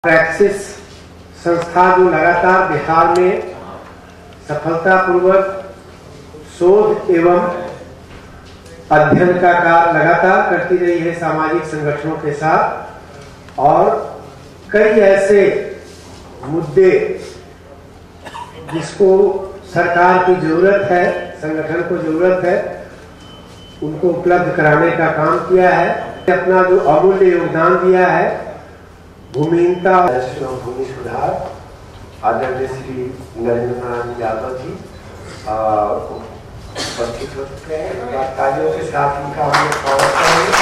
Praxis संस्था जो लगातार बिहार में सफलतापूर्वक शोध एवं अध्ययन का कार्य लगातार करती रही है सामाजिक संगठनों के साथ, और कई ऐसे मुद्दे जिसको सरकार की जरूरत है, संगठन को जरूरत है, उनको उपलब्ध कराने का काम किया है। अपना जो अमूल्य योगदान दिया है भूमिहीनता भूमि सुधार आदरणीय श्री नरेंद्र नारायण यादव जी उपस्थित हो चुके हैं। तालियों के साथ उनका हम स्वागत करेंगे।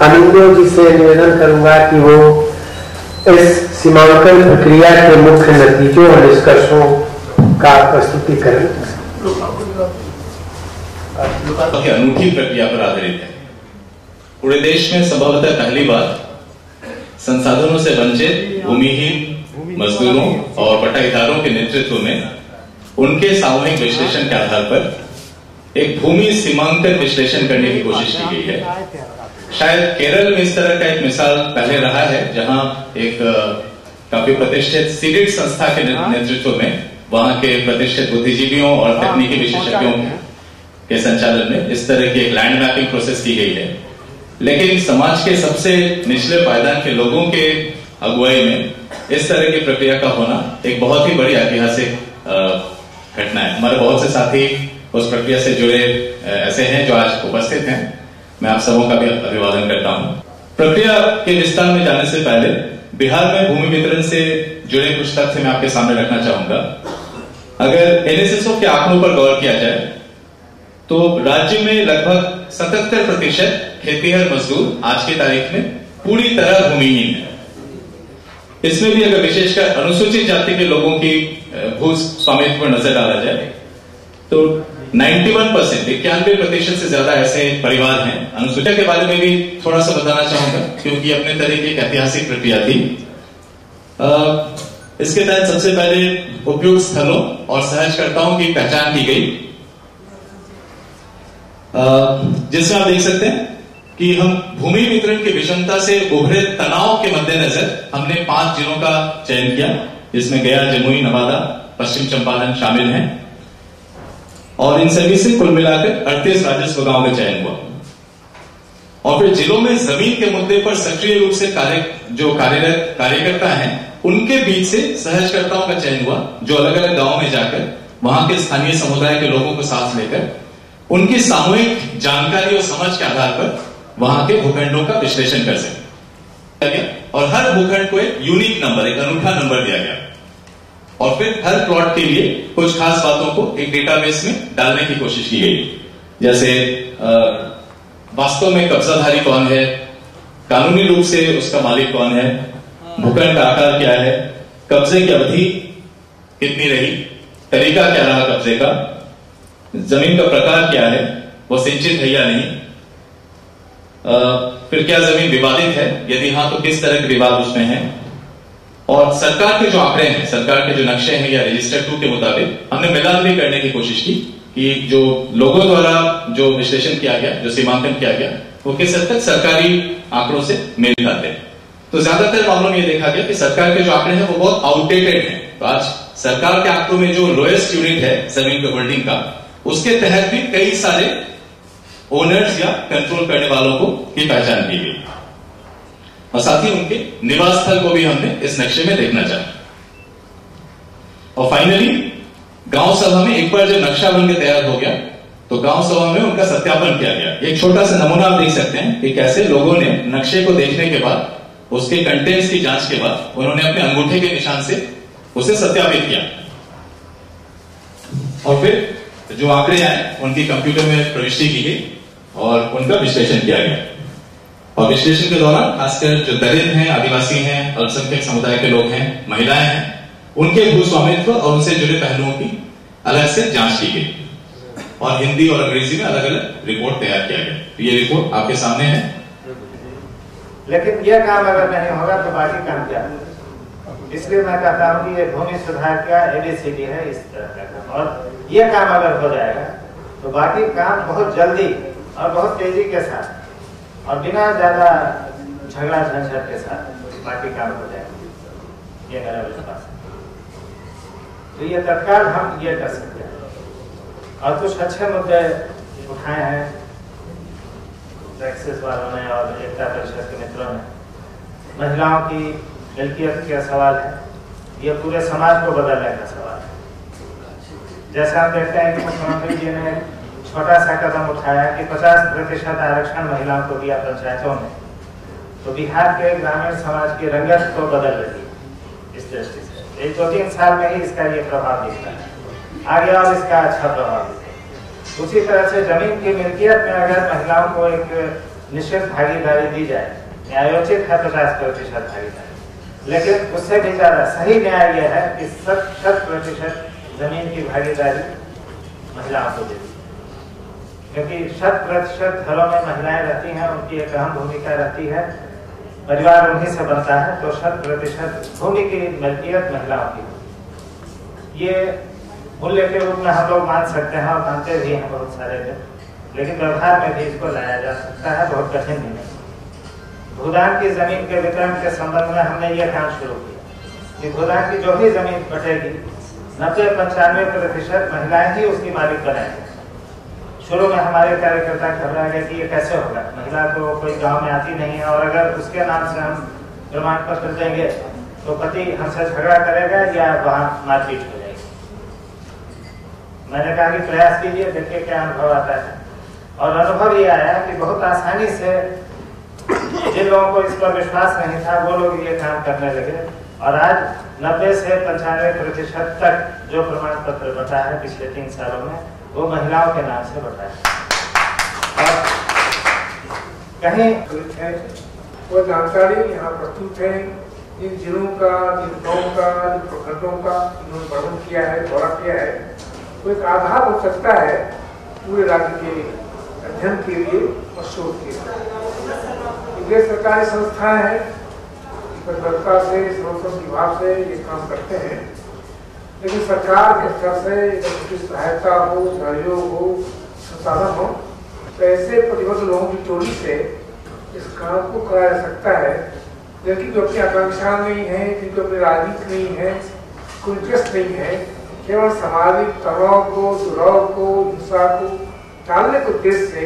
अनिंदो जी से निवेदन करूंगा कि वो इस सीमांकन प्रक्रिया के मुख्य नतीजों और निष्कर्षों का प्रस्तुतिकरण अनूठी प्रक्रिया पर आधारित है। पूरे देश में संभवतः पहली बार संसाधनों से वंचित भूमिहीन मजदूरों और बटाईदारों के नेतृत्व में उनके सामूहिक विश्लेषण के आधार पर एक भूमि सीमांकन विश्लेषण करने की कोशिश की गई है। शायद केरल में इस तरह का एक मिसाल पहले रहा है, जहां एक काफी प्रतिष्ठित सीडिट संस्था के नेतृत्व में वहां के प्रतिष्ठित बुद्धिजीवियों और तकनीकी विशेषज्ञों के संचालन में इस तरह की एक लैंड मैपिंग प्रोसेस की गई है। लेकिन समाज के सबसे निचले पायदान के लोगों के अगुवाई में इस तरह की प्रक्रिया का होना एक बहुत ही बड़ी ऐतिहासिक घटना है। हमारे बहुत से साथी उस प्रक्रिया से जुड़े ऐसे हैं जो आज उपस्थित हैं। मैं आप सबों का भी अभिवादन करता हूं। प्रक्रिया के विस्तार में जाने से पहले बिहार में भूमि वितरण से जुड़े कुछ तथ्य मैं आपके सामने रखना चाहूंगा। अगर एनएसएसओ के आंकड़ों पर गौर किया जाए तो राज्य में लगभग 77% खेतीहर मजदूर आज की तारीख में पूरी तरह भूमिहीन है। इसमें भी अगर विशेषकर अनुसूचित जाति के लोगों की भू स्वामित्व पर नजर डाला जाए तो 91% से ज्यादा ऐसे परिवार हैं। अनुसूचित के बारे में भी थोड़ा सा बताना चाहूंगा क्योंकि अपने तरह की एक ऐतिहासिक प्रक्रिया थी। इसके तहत सबसे पहले उपयुक्त स्थलों और सहजकर्ताओं की पहचान की गई, जिसमें आप देख सकते हैं कि हम भूमि वितरण की विषमता से उभरे तनाव के मद्देनजर हमने 5 जिलों का चयन किया, जिसमें गया, जमुई, नवादा, पश्चिम चंपारण शामिल हैं, और इन सभी से कुल मिलाकर 38 राजस्व गांव का चयन हुआ। और फिर जिलों में जमीन के मुद्दे पर सक्रिय रूप से कार्यरत कार्यकर्ता हैं, उनके बीच से सहजकर्ताओं का चयन हुआ, जो अलग अलग गांव में जाकर वहां के स्थानीय समुदाय के लोगों को साथ लेकर उनकी सामूहिक जानकारी और समझ के आधार पर वहां के भूखंडों का विश्लेषण कर सके। और हर भूखंड को एक यूनिक नंबर, एक अनूठा नंबर दिया गया, और फिर हर प्लॉट के लिए कुछ खास बातों को एक डेटाबेस में डालने की कोशिश की गई, जैसे वास्तव में कब्जाधारी कौन है, कानूनी रूप से उसका मालिक कौन है, भूखंड का आकार क्या है, कब्जे की अवधि कितनी रही, तरीका क्या रहा कब्जे का, जमीन का प्रकार क्या है, वो सिंचित है या नहीं, फिर क्या जमीन विवादित है, यदि हां तो किस तरह के विवाद उसमें है, और सरकार के जो आंकड़े हैं, सरकार के जो नक्शे हैं या रजिस्टर 2 के मुताबिक हमने मिलान भी करने की कोशिश की कि जो लोगों द्वारा जो विश्लेषण किया गया, जो सीमांकन किया गया, वो किस हद तक सरकारी आंकड़ों से मेल खाते हैं। तो ज्यादातर मामलों में यह देखा गया कि सरकार के जो आंकड़े हैं वो बहुत आउटडेटेड हैं। तो आज सरकार के आंकड़ों में जो लोएस्ट यूनिट है जमीन के होल्डिंग का, उसके तहत भी कई सारे ओनर्स या कंट्रोल करने वालों को की पहचान की गई, और साथ ही उनके निवास स्थल को भी हमने इस नक्शे में देखना चाहा। और फाइनली गांव सभा में एक बार जब नक्शा बनकर तैयार हो गया तो गांव सभा में उनका सत्यापन किया गया। एक छोटा सा नमूना आप देख सकते हैं कि कैसे लोगों ने नक्शे को देखने के बाद उसके कंटेंट्स की जांच के बाद उन्होंने अपने अंगूठे के निशान से उसे सत्यापित किया और फिर जो आंकड़े आए उनकी कंप्यूटर में प्रविष्टि की गई और उनका विश्लेषण किया गया। और विश्लेषण के दौरान खासकर जो दलित हैं, आदिवासी हैं, अल्पसंख्यक समुदाय के लोग हैं, महिलाएं हैं, उनके भू स्वामित्व और उनसे जुड़े पहलुओं की अलग से जांच की गई और हिंदी और अंग्रेजी में अलग अलग रिपोर्ट तैयार किया गया। तो ये रिपोर्ट आपके सामने है। लेकिन यह काम अगर नहीं होगा तो बाकी काम क्या है? इसलिए मैं कहता हूँ कि ये भूमि सुधार का ABCD है इस तरह का काम, और यह काम अगर हो जाएगा तो बाकी काम बहुत जल्दी और बहुत तेजी के साथ और बिना ज्यादा झगड़ा झंझट के साथ बाकी काम हो जाएगा, ये मेरा विश्वास है। तो ये तत्काल हम ये कर सकते हैं। और कुछ अच्छे मुद्दे उठाए हैं टैक्सेस वालों ने और एकता परिषद के मित्रों ने। महिलाओं की मिल्कियत का सवाल है, ये पूरे समाज को बदलने का सवाल है। जैसे हम देखते हैं कि मुख्यमंत्री जी ने छोटा सा कदम उठाया कि 50% आरक्षण महिलाओं को दिया पंचायतों में, तो बिहार के ग्रामीण समाज की रंगत को बदल रही है। इस दृष्टि से 1-2-3 साल में ही इसका ये प्रभाव दिखता है, आगे और इसका अच्छा प्रभाव दिखता है। उसी तरह से जमीन की मिल्कियत में अगर महिलाओं को एक निश्चित भागीदारी दी जाए, न्यायोचित है 50% भागीदारी, लेकिन उससे भी ज्यादा सही न्याय यह है कि 100% जमीन की भागीदारी महिलाओं को देती है, क्योंकि 100% घरों में महिलाएं रहती हैं, उनकी एक अहम भूमिका रहती है, परिवार उन्हीं से बनता है, तो 100% भूमि की मिल्कियत महिलाओं की। ये मूल्य के रूप में हम लोग मान सकते हैं और मानते भी हैं बहुत सारे लोग, लेकिन व्यवहार में भी इसको लाया जा सकता है, बहुत कठिन नहीं है। भूदान की जमीन के वितरण के संबंध में हमने ये काम शुरू किया कि भूदान की जो भी जमीन बटेगी 90-95% महिलाएं ही उसकी मालिक बनाएंगे। शुरू में हमारे कार्यकर्ता घबरा गए कि ये कैसे होगा, महिला तो कोई गांव में आती नहीं है और अगर उसके नाम से हम प्रमाण पत्र देंगे तो पति हमसे झगड़ा करेगा या वहां मारपीट हो जाएगी। मैंने कहा कि प्रयास कीजिए, देखिए क्या अनुभव आता है। और अनुभव ये आया कि बहुत आसानी से जिन लोगों को इस पर विश्वास नहीं था वो लोग ये काम करने लगे, और आज 90 से 95% तक जो प्रमाण पत्र बटा है पिछले 3 सालों में, वो महिलाओं के नाम से बटा है। और कहीं वो जानकारी यहाँ प्रस्तुत है, जिन जिलों का, जिन गाँव का, जिन प्रखंडों का इन्होंने वर्णन किया है, दौरा किया है, वो एक आधार हो सकता है पूरे राज्य के अध्ययन के लिए और शोध के लिए। गैर सरकारी संस्थाएं हैं, तत्परता से, संरक्षण विभाग से ये काम करते हैं, लेकिन सरकार के स्तर से कुछ सहायता हो, सहयोग हो, संसाधन हो, तो ऐसे प्रतिबद्ध लोगों की टोली से इस काम को कराया जा सकता है। लेकिन जो अपनी आकांक्षा नहीं है, जिनको अपनी राजनीति नहीं है, कोई इंटरेस्ट नहीं है, केवल सामाजिक तनाव को, जुड़ाव को, हिंसा को टालने के उद्देश्य से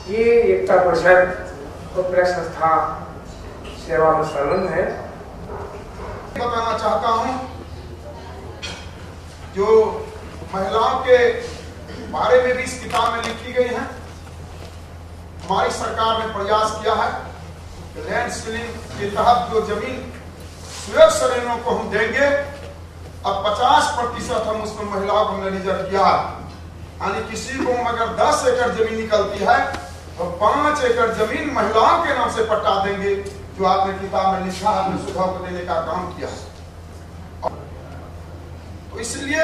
ये एकता परिषद और प्रेस संस्था सेवा में संलग्न है। बताना चाहता हूं, जो महिलाओं के बारे में भी इस किताब में लिखी गई है। हमारी सरकार ने प्रयास किया है कि लैंड सीलिंग के तहत जो जमीन सुरक्षित श्रेणियों को हम देंगे, अब 50% हम उसमें महिलाओं को मैनेजर किया, यानी किसी को अगर 10 एकड़ जमीन निकलती है तो 5 एकड़ जमीन महिलाओं के नाम से पट्टा देंगे, जो आपने किताब में लिखा, आपने सुझाव को देने का काम किया। तो इसलिए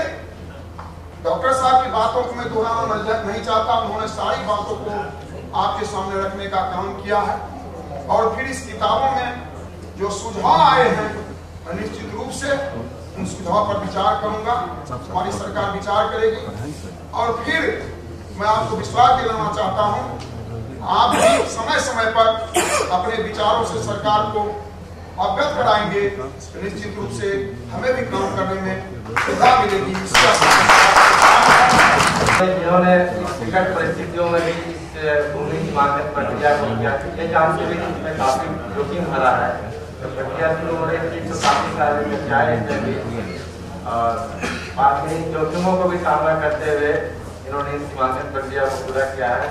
डॉक्टर साहब की बातों को मैं दोहराना नहीं चाहता, उन्होंने सारी बातों को आपके सामने रखने का काम किया है। और फिर इस किताबों में जो सुझाव आए हैं, मैं निश्चित रूप से उन सुझाव पर विचार करूंगा, हमारी सरकार विचार करेगी। और फिर मैं आपको विश्वास दिलाना चाहता हूं, आप भी समय समय पर अपने विचारों से सरकार को अवगत कराएंगे, निश्चित रूप से हमें भी काम करने में सुविधा मिलेगी। जिन्होंने विकट परिस्थितियों में भी इस भूमि की मांग प्रक्रिया को किया, ये जानते हुए इसमें काफी जोखिम भरा है। तो प्रक्रिया शुरू हो रही थी तो काफी सारे भी, और बाकी जोखिमों को भी सामना करते हुए इन्होंने इस सीमांकन प्रक्रिया को पूरा किया है।